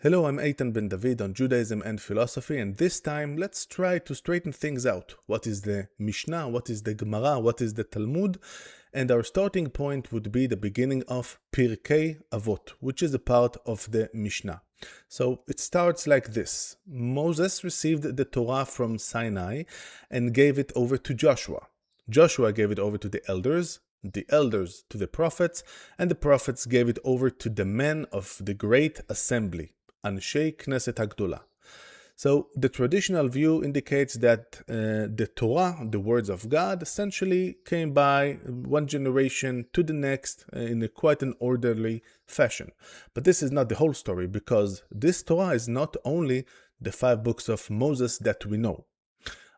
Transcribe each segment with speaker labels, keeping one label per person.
Speaker 1: Hello, I'm Eitan Ben David on Judaism and philosophy, and this time let's try to straighten things out. What is the Mishnah? What is the Gemara? What is the Talmud? And our starting point would be the beginning of Pirkei Avot, which is a part of the Mishnah. So it starts like this. Moses received the Torah from Sinai and gave it over to Joshua. Joshua gave it over to the elders to the prophets, and the prophets gave it over to the men of the great assembly, Anshei Knesset HaGdola. So the traditional view indicates that the Torah, the words of God, essentially came by one generation to the next in quite an orderly fashion. But this is not the whole story, because this Torah is not only the 5 books of Moses that we know.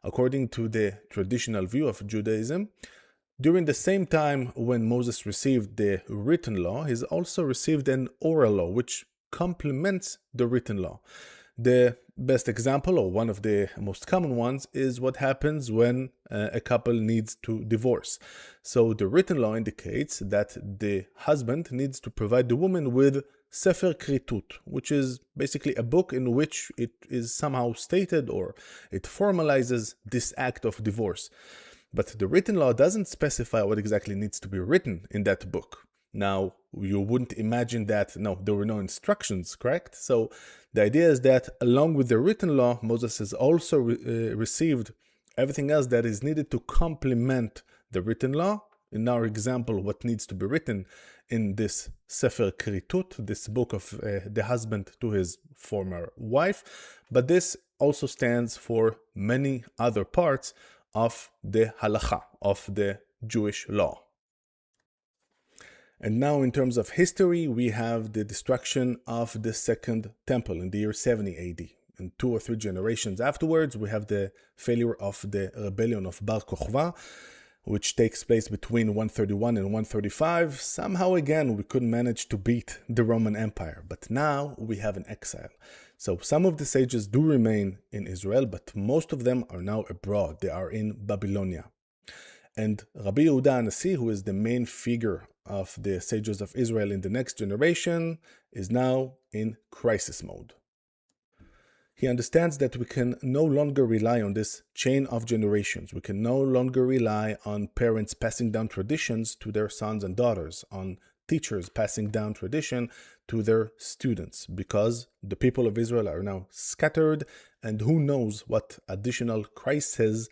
Speaker 1: According to the traditional view of Judaism, during the same time when Moses received the written law, he's also received an oral law, which complements the written law. The best example, or one of the most common ones, is what happens when a couple needs to divorce. So the written law indicates that the husband needs to provide the woman with Sefer Kritut, which is basically a book in which it is somehow stated or it formalizes this act of divorce. But the written law doesn't specify what exactly needs to be written in that book. Now, you wouldn't imagine that, no, there were no instructions, correct? So the idea is that along with the written law, Moses has also received everything else that is needed to complement the written law. In our example, what needs to be written in this Sefer Kritut, this book of the husband to his former wife. But this also stands for many other parts of the halakha, of the Jewish law. And now in terms of history, we have the destruction of the Second Temple in the year 70 AD. And 2 or 3 generations afterwards, we have the failure of the rebellion of Bar Kokhba, which takes place between 131 and 135. Somehow again, we couldn't manage to beat the Roman Empire, but now we have an exile. So some of the sages do remain in Israel, but most of them are now abroad. They are in Babylonia. And Rabbi Yehuda HaNasi, who is the main figure of the sages of Israel in the next generation, is now in crisis mode. He understands that we can no longer rely on this chain of generations. We can no longer rely on parents passing down traditions to their sons and daughters, on teachers passing down tradition to their students, because the people of Israel are now scattered, and who knows what additional crises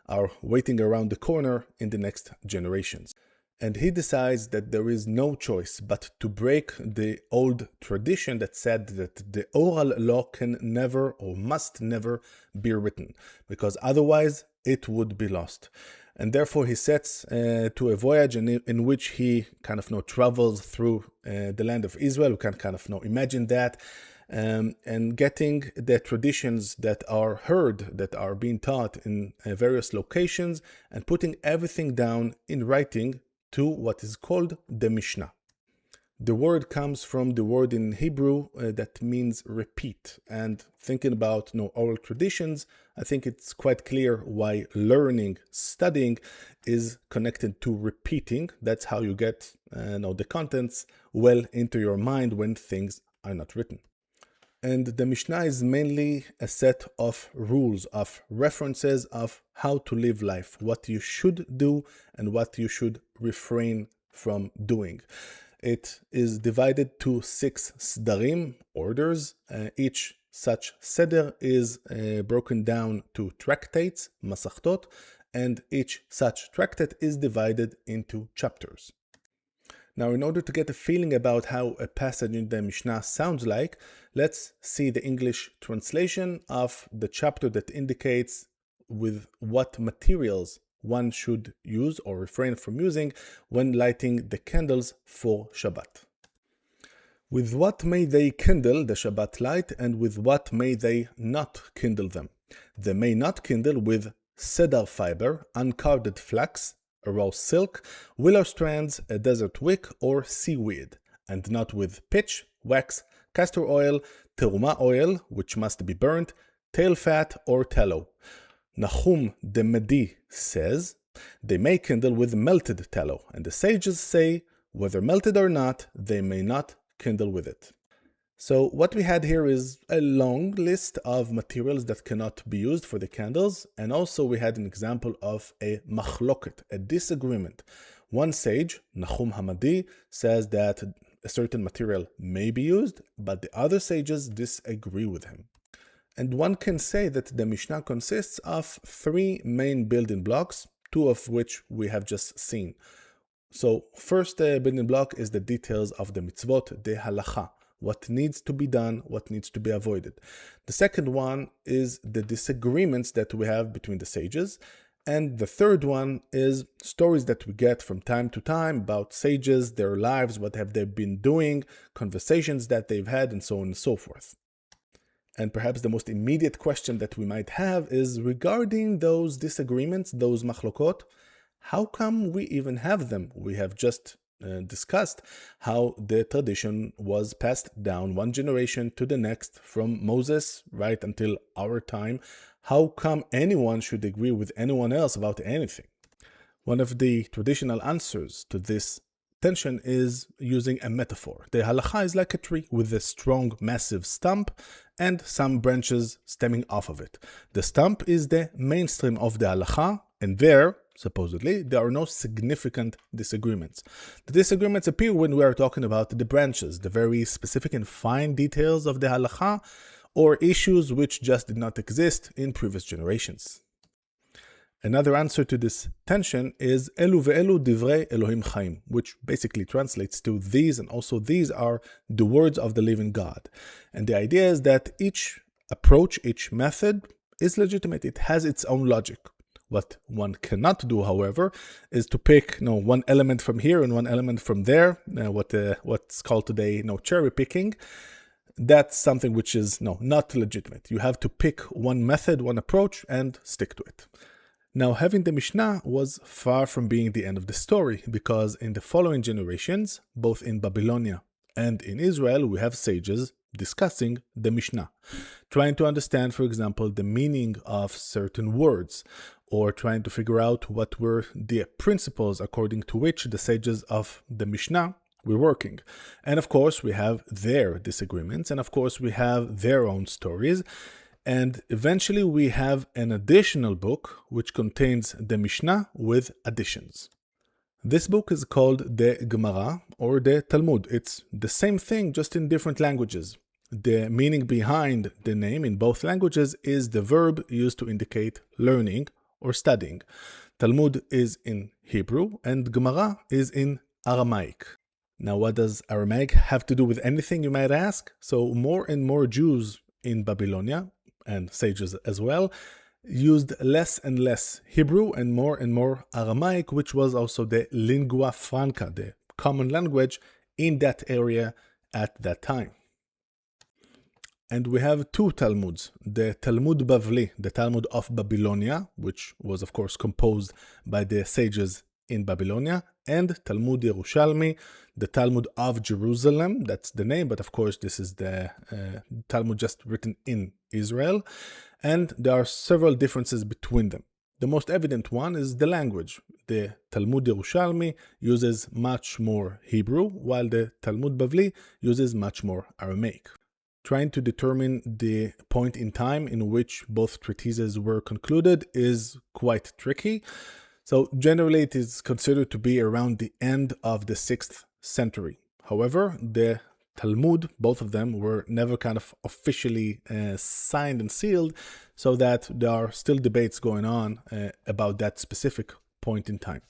Speaker 1: are waiting around the corner in the next generations. And he decides that there is no choice but to break the old tradition that said that the oral law can never or must never be written, because otherwise it would be lost. And therefore he sets to a voyage in which he kind of travels through the land of Israel. We can kind of imagine that. And getting the traditions that are heard, that are being taught in various locations, and putting everything down in writing to what is called the Mishnah. The word comes from the word in Hebrew that means repeat. And thinking about oral traditions, I think it's quite clear why learning, studying is connected to repeating. That's how you get the contents well into your mind when things are not written. And the Mishnah is mainly a set of rules, of references of how to live life, what you should do and what you should refrain from doing. It is divided to 6 sdarim, orders. Each such seder is broken down to tractates, masachtot, and each such tractate is divided into chapters. Now, in order to get a feeling about how a passage in the Mishnah sounds like, let's see the English translation of the chapter that indicates with what materials one should use or refrain from using when lighting the candles for Shabbat. With what may they kindle the Shabbat light, and with what may they not kindle them? They may not kindle with cedar fiber, uncarded flax, a raw silk, willow strands, a desert wick, or seaweed, and not with pitch, wax, castor oil, teruma oil, which must be burnt, tail fat, or tallow. Nahum the Medi says, they may kindle with melted tallow, and the sages say, whether melted or not, they may not kindle with it. So what we had here is a long list of materials that cannot be used for the candles. And also we had an example of a machloket, a disagreement. One sage, Nahum Hamadi, says that a certain material may be used, but the other sages disagree with him. And one can say that the Mishnah consists of three main building blocks, two of which we have just seen. So first building block is the details of the mitzvot, the halacha, what needs to be done, what needs to be avoided. The second one is the disagreements that we have between the sages. And the third one is stories that we get from time to time about sages, their lives, what have they been doing, conversations that they've had, and so on and so forth. And perhaps the most immediate question that we might have is regarding those disagreements, those machlokot, how come we even have them? We have just discussed how the tradition was passed down one generation to the next from Moses right until our time. How come anyone should agree with anyone else about anything? One of the traditional answers to this tension is using a metaphor. The halacha is like a tree with a strong, massive stump and some branches stemming off of it. The stump is the mainstream of the halacha, and there, supposedly, there are no significant disagreements. The disagreements appear when we are talking about the branches, the very specific and fine details of the halacha, or issues which just did not exist in previous generations. Another answer to this tension is Elu ve'elu divrei Elohim chaim, which basically translates to these and also these are the words of the living God. And the idea is that each approach, each method is legitimate. It has its own logic. What one cannot do, however, is to pick one element from here and one element from there, what's called today cherry picking. That's something which is not legitimate. You have to pick one method, one approach, and stick to it. Now, having the Mishnah was far from being the end of the story, because in the following generations, both in Babylonia and in Israel, we have sages discussing the Mishnah, trying to understand, for example, the meaning of certain words, or trying to figure out what were the principles according to which the sages of the Mishnah were working. And of course, we have their disagreements, and of course, we have their own stories. And eventually we have an additional book which contains the Mishnah with additions. This book is called the Gemara or the Talmud. It's the same thing, just in different languages. The meaning behind the name in both languages is the verb used to indicate learning or studying. Talmud is in Hebrew and Gemara is in Aramaic. Now, what does Aramaic have to do with anything, you might ask? So more and more Jews in Babylonia, and sages as well, used less and less Hebrew and more Aramaic, which was also the lingua franca, the common language in that area at that time. And we have two Talmuds, the Talmud Bavli, the Talmud of Babylonia, which was of course composed by the sages in Babylonia, and Talmud Yerushalmi, the Talmud of Jerusalem. That's the name, but of course this is the Talmud just written in Israel, and there are several differences between them. The most evident one is the language. The Talmud Yerushalmi uses much more Hebrew, while the Talmud Bavli uses much more Aramaic. Trying to determine the point in time in which both treatises were concluded is quite tricky. So generally it is considered to be around the end of the 6th century. However, the Talmud, both of them, were never kind of officially signed and sealed, so that there are still debates going on about that specific point in time.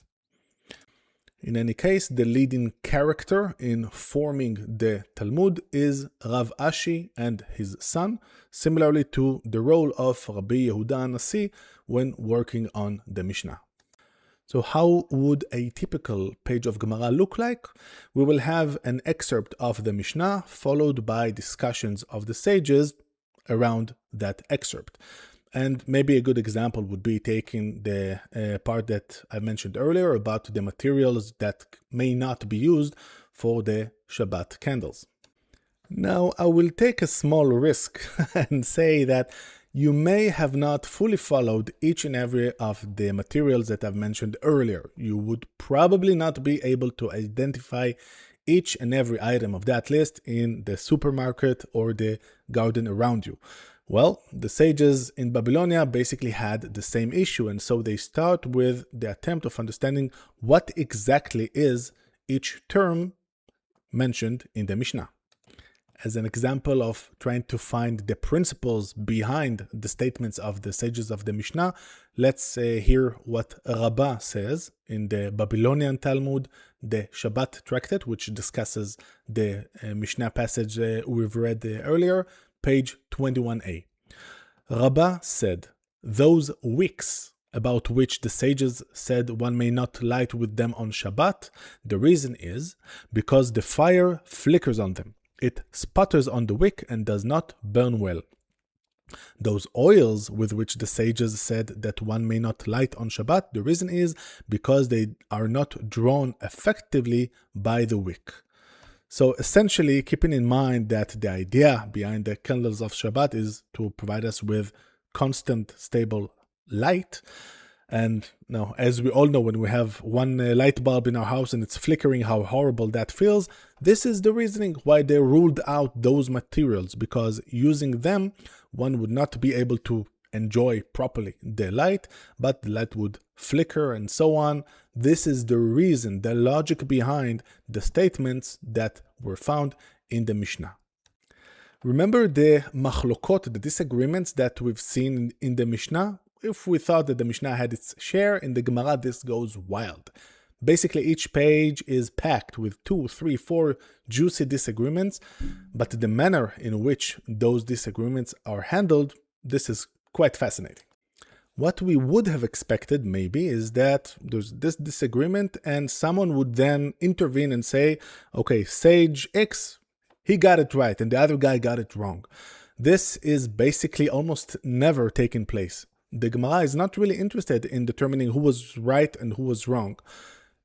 Speaker 1: In any case, the leading character in forming the Talmud is Rav Ashi and his son, similarly to the role of Rabbi Yehuda Nasi when working on the Mishnah. So how would a typical page of Gemara look like? We will have an excerpt of the Mishnah followed by discussions of the sages around that excerpt. And maybe a good example would be taking the part that I mentioned earlier about the materials that may not be used for the Shabbat candles. Now, I will take a small risk and say that you may have not fully followed each and every of the materials that I've mentioned earlier. You would probably not be able to identify each and every item of that list in the supermarket or the garden around you. Well, the sages in Babylonia basically had the same issue, and so they start with the attempt of understanding what exactly is each term mentioned in the Mishnah. As an example of trying to find the principles behind the statements of the sages of the Mishnah, let's hear what Rabbah says in the Babylonian Talmud, the Shabbat tractate, which discusses the Mishnah passage we've read earlier, page 21a. Rabbah said, "Those wicks about which the sages said one may not light with them on Shabbat, the reason is because the fire flickers on them. It sputters on the wick and does not burn well. Those oils with which the sages said that one may not light on Shabbat, the reason is because they are not drawn effectively by the wick." So essentially, keeping in mind that the idea behind the candles of Shabbat is to provide us with constant, stable light. And now, as we all know, when we have one light bulb in our house and it's flickering, how horrible that feels. This is the reasoning why they ruled out those materials, because using them, one would not be able to enjoy properly the light, but the light would flicker and so on. This is the reason, the logic behind the statements that were found in the Mishnah. Remember the machlokot, the disagreements that we've seen in the Mishnah? If we thought that the Mishnah had its share, in the Gemara this goes wild. Basically, each page is packed with 2, 3, 4 juicy disagreements, but the manner in which those disagreements are handled, this is quite fascinating. What we would have expected maybe is that there's this disagreement and someone would then intervene and say, okay, Sage X, he got it right and the other guy got it wrong. This is basically almost never taking place. The Gemara is not really interested in determining who was right and who was wrong.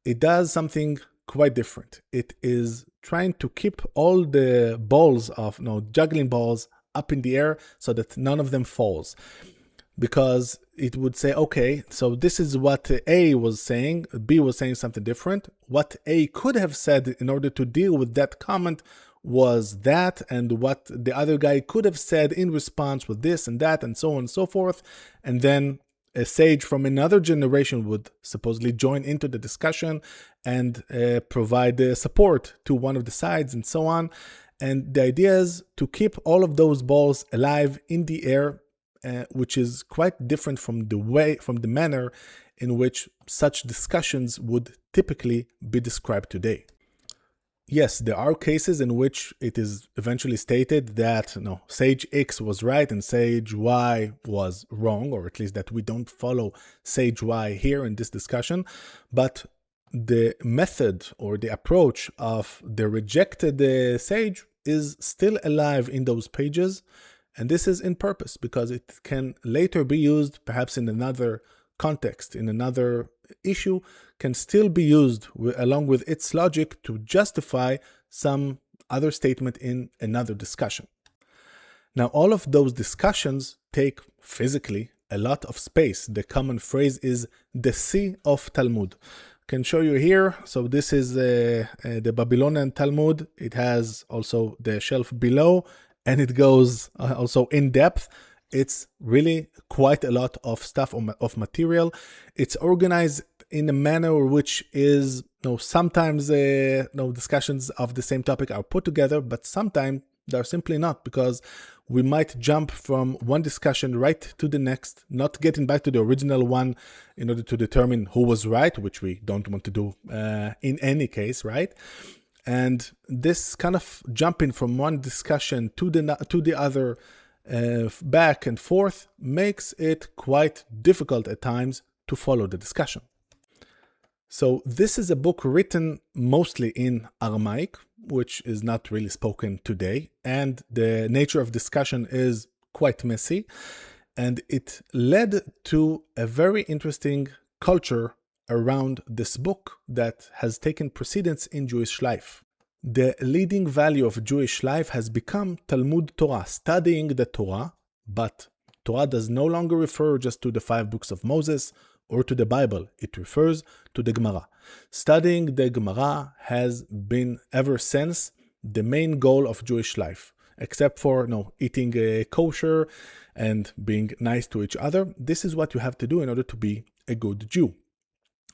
Speaker 1: It does something quite different. It is trying to keep all the balls of, juggling balls up in the air so that none of them falls. Because it would say, okay, so this is what A was saying, B was saying something different. What A could have said in order to deal with that comment was that, and what the other guy could have said in response with this and that, and so on and so forth. And then a sage from another generation would supposedly join into the discussion and provide support to one of the sides and so on. And the idea is to keep all of those balls alive in the air, which is quite different from the manner in which such discussions would typically be described today. Yes, there are cases in which it is eventually stated that Sage X was right and Sage Y was wrong, or at least that we don't follow Sage Y here in this discussion. But the method or the approach of the rejected sage is still alive in those pages. And this is in purpose because it can later be used perhaps in another context, in another issue, can still be used along with its logic to justify some other statement in another discussion. Now, all of those discussions take physically a lot of space. The common phrase is the sea of Talmud. I can show you here. So this is the Babylonian Talmud. It has also the shelf below, and it goes also in depth. It's really quite a lot of stuff, of material. It's organized in a manner which is, sometimes discussions of the same topic are put together, but sometimes they're simply not, because we might jump from one discussion right to the next, not getting back to the original one in order to determine who was right, which we don't want to do in any case, right? And this kind of jumping from one discussion to the other, back and forth, makes it quite difficult at times to follow the discussion. So this is a book written mostly in Aramaic, which is not really spoken today, and the nature of discussion is quite messy, and it led to a very interesting culture around this book that has taken precedence in Jewish life. The leading value of Jewish life has become Talmud Torah, studying the Torah, but Torah does no longer refer just to the 5 books of Moses or to the Bible. It refers to the Gemara. Studying the Gemara has been ever since the main goal of Jewish life, except for eating kosher and being nice to each other. This is what you have to do in order to be a good Jew.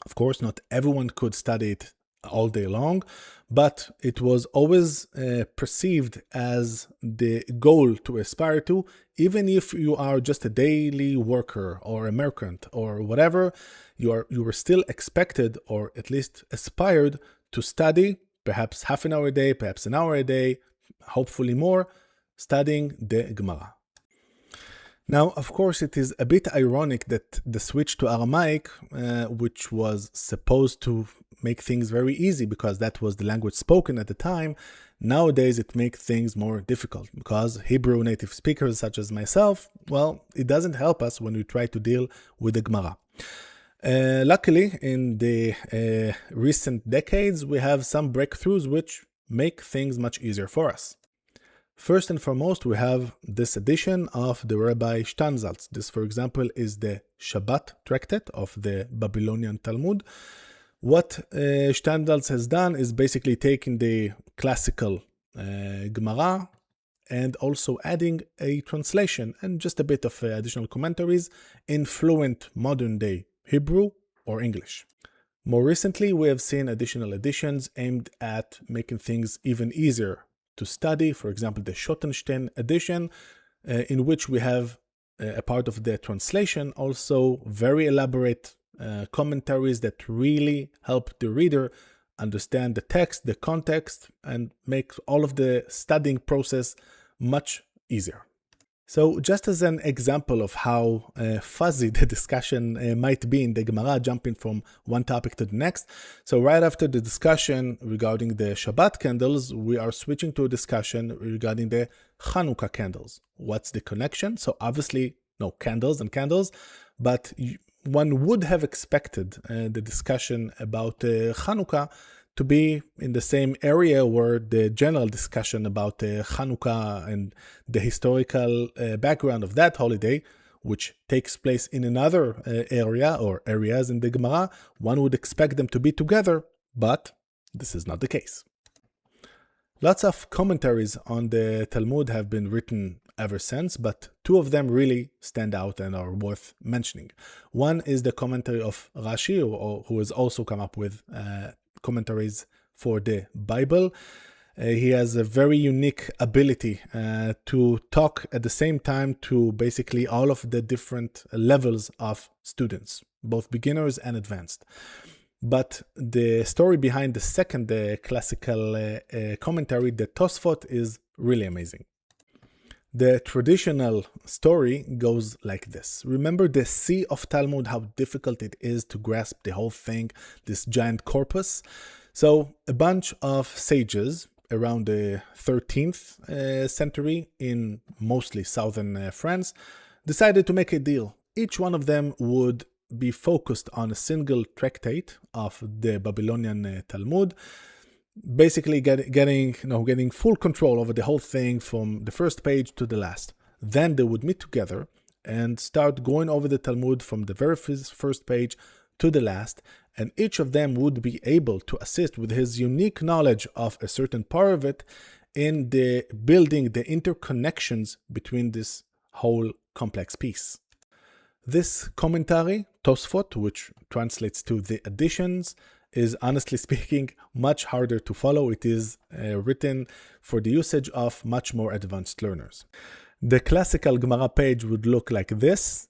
Speaker 1: Of course, not everyone could study it all day long, but it was always perceived as the goal to aspire to. Even if you are just a daily worker or a merchant or whatever, you were still expected, or at least aspired, to study perhaps half an hour a day, perhaps an hour a day, hopefully more, studying the Gemara. Now, of course, it is a bit ironic that the switch to Aramaic, which was supposed to make things very easy because that was the language spoken at the time, nowadays it makes things more difficult because Hebrew native speakers such as myself, well, it doesn't help us when we try to deal with the Gemara. Luckily, in the recent decades, we have some breakthroughs which make things much easier for us. First and foremost, we have this edition of the Rabbi Steinsaltz. This, for example, is the Shabbat tractate of the Babylonian Talmud. What Steinsaltz has done is basically taking the classical Gemara and also adding a translation and just a bit of additional commentaries in fluent modern-day Hebrew or English. More recently, we have seen additional editions aimed at making things even easier to study. For example, the Schottenstein edition, in which we have a part of the translation, also very elaborate commentaries that really help the reader understand the text, the context, and make all of the studying process much easier. So just as an example of how fuzzy the discussion might be in the Gemara, jumping from one topic to the next. So right after the discussion regarding the Shabbat candles, we are switching to a discussion regarding the Hanukkah candles. What's the connection? So obviously, no candles and candles, but one would have expected the discussion about Hanukkah to be in the same area where the general discussion about Hanukkah and the historical background of that holiday, which takes place in another area or areas in the Gemara, one would expect them to be together, but this is not the case. Lots of commentaries on the Talmud have been written ever since, but two of them really stand out and are worth mentioning. One is the commentary of Rashi, who has also come up with commentaries for the Bible. He has a very unique ability to talk at the same time to basically all of the different levels of students, both beginners and advanced. But the story behind the second classical commentary, the Tosfot, is really amazing. The traditional story goes like this. Remember the sea of Talmud, how difficult it is to grasp the whole thing, this giant corpus? So a bunch of sages around the 13th century in mostly southern France decided to make a deal. Each one of them would be focused on a single tractate of the Babylonian Talmud, basically getting full control over the whole thing from the first page to the last. Then they would meet together and start going over the Talmud from the very first page to the last, and each of them would be able to assist with his unique knowledge of a certain part of it in the building the interconnections between this whole complex piece. This commentary, Tosfot, which translates to the additions, is honestly speaking much harder to follow. It is written for the usage of much more advanced learners. The classical Gemara page would look like this.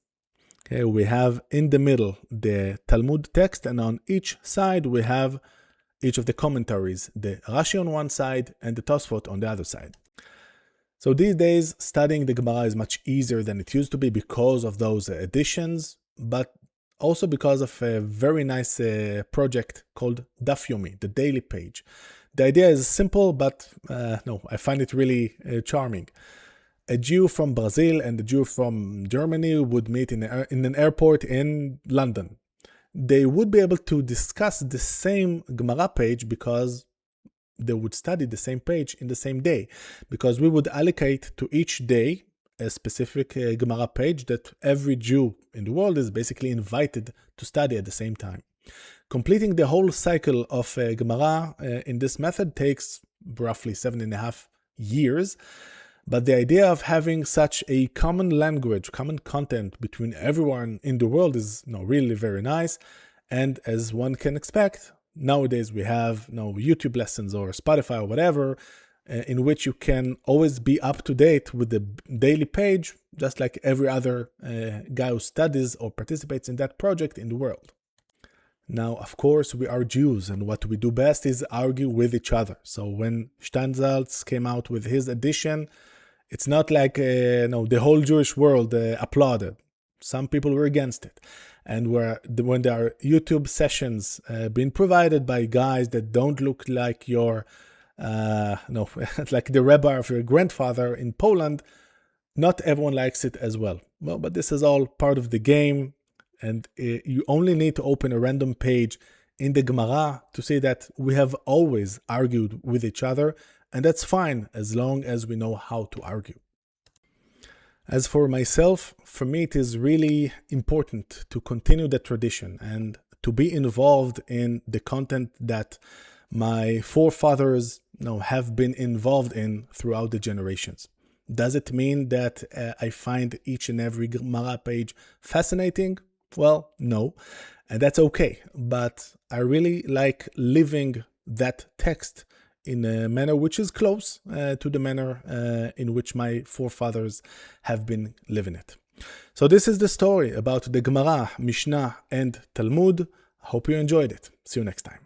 Speaker 1: Okay, we have in the middle the Talmud text, and on each side we have each of the commentaries, the Rashi on one side and the Tosfot on the other side. So these days, studying the Gemara is much easier than it used to be because of those additions, but also because of a very nice project called Daf Yomi, the daily page. The idea is simple, but I find it really charming. A Jew from Brazil and a Jew from Germany would meet in an airport in London. They would be able to discuss the same Gemara page because they would study the same page in the same day, because we would allocate to each day a specific Gemara page that every Jew in the world is basically invited to study at the same time. Completing the whole cycle of Gemara in this method takes roughly 7.5 years. But the idea of having such a common language, common content between everyone in the world is really very nice. And as one can expect, nowadays we have YouTube lessons or Spotify or whatever, in which you can always be up to date with the daily page, just like every other guy who studies or participates in that project in the world. Now, of course, we are Jews, and what we do best is argue with each other. So when Steinsaltz came out with his edition, it's not like the whole Jewish world applauded. Some people were against it. And when there are YouTube sessions being provided by guys that don't look like your, like the rabbi of your grandfather in Poland, not everyone likes it as well. Well, but this is all part of the game. And you only need to open a random page in the Gemara to see that we have always argued with each other. And that's fine as long as we know how to argue. As for myself, for me it is really important to continue the tradition and to be involved in the content that my forefathers have been involved in throughout the generations. Does it mean that I find each and every Gemara page fascinating? Well, no, and that's okay. But I really like living that text in a manner which is close to the manner in which my forefathers have been living it. So this is the story about the Gemara, Mishnah, and Talmud. Hope you enjoyed it. See you next time.